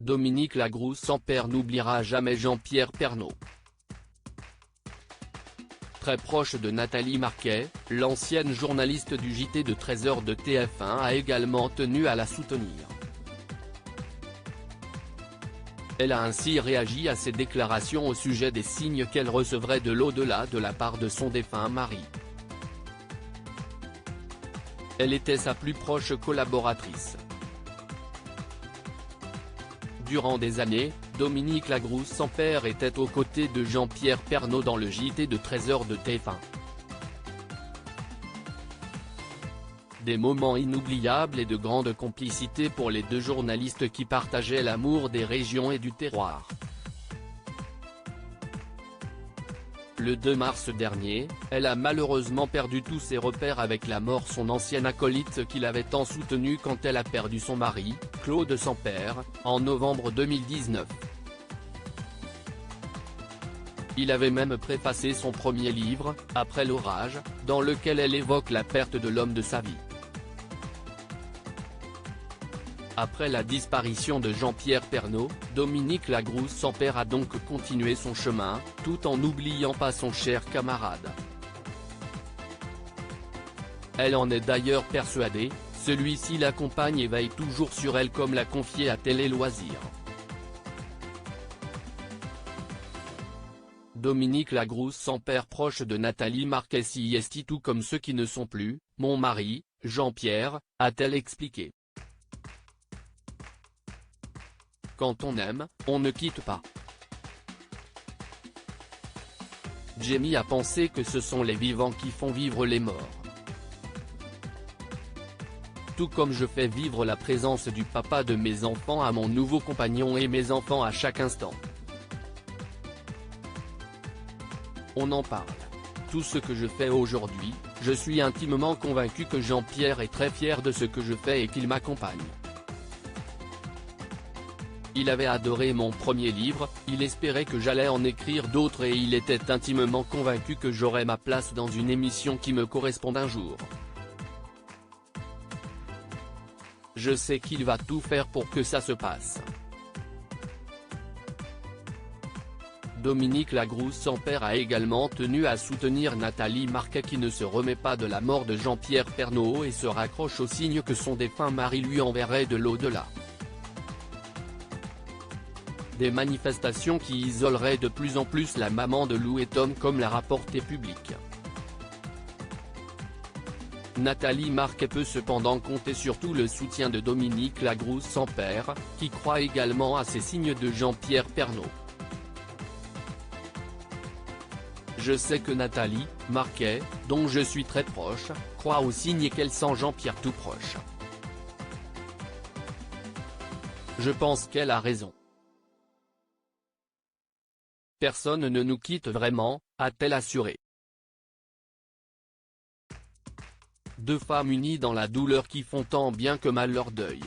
Dominique Lagrousse sans père n'oubliera jamais Jean-Pierre Pernaut. Très proche de Nathalie Marquet, l'ancienne journaliste du JT de 13h de TF1 a également tenu à la soutenir. Elle a ainsi réagi à ses déclarations au sujet des signes qu'elle recevrait de l'au-delà de la part de son défunt mari. Elle était sa plus proche collaboratrice. Durant des années, Dominique Lagrousse sans père était aux côtés de Jean-Pierre Pernaut dans le JT de 13h de TF1. Des moments inoubliables et de grande complicité pour les deux journalistes qui partageaient l'amour des régions et du terroir. Le 2 mars dernier, elle a malheureusement perdu tous ses repères avec la mort de son ancienne acolyte qui l'avait tant soutenue quand elle a perdu son mari, Claude Sampère, en novembre 2019. Il avait même préfacé son premier livre, Après l'orage, dans lequel elle évoque la perte de l'homme de sa vie. Après la disparition de Jean-Pierre Pernaut, Dominique Lagrousse sans père a donc continué son chemin, tout en n'oubliant pas son cher camarade. Elle en est d'ailleurs persuadée, celui-ci l'accompagne et veille toujours sur elle comme l'a confié à Télé Loisirs. Dominique Lagrousse sans père proche de Nathalie Marquet s'y est tout comme ceux qui ne sont plus, mon mari, Jean-Pierre, a-t-elle expliqué. Quand on aime, on ne quitte pas. Jamie a pensé que ce sont les vivants qui font vivre les morts. Tout comme je fais vivre la présence du papa de mes enfants à mon nouveau compagnon et mes enfants à chaque instant. On en parle. Tout ce que je fais aujourd'hui, je suis intimement convaincu que Jean-Pierre est très fier de ce que je fais et qu'il m'accompagne. Il avait adoré mon premier livre, il espérait que j'allais en écrire d'autres et il était intimement convaincu que j'aurais ma place dans une émission qui me corresponde un jour. Je sais qu'il va tout faire pour que ça se passe. Dominique Lagrousse sans père a également tenu à soutenir Nathalie Marquet qui ne se remet pas de la mort de Jean-Pierre Pernaut et se raccroche au signe que son défunt mari lui enverrait de l'au-delà. Des manifestations qui isoleraient de plus en plus la maman de Lou et Tom comme l'a rapporté Public. Nathalie Marquet peut cependant compter sur tout le soutien de Dominique Lagrousse sans père, qui croit également à ces signes de Jean-Pierre Pernaut. Je sais que Nathalie Marquet, dont je suis très proche, croit aux signes et qu'elle sent Jean-Pierre tout proche. Je pense qu'elle a raison. Personne ne nous quitte vraiment, a-t-elle assuré. Deux femmes unies dans la douleur qui font tant bien que mal leur deuil.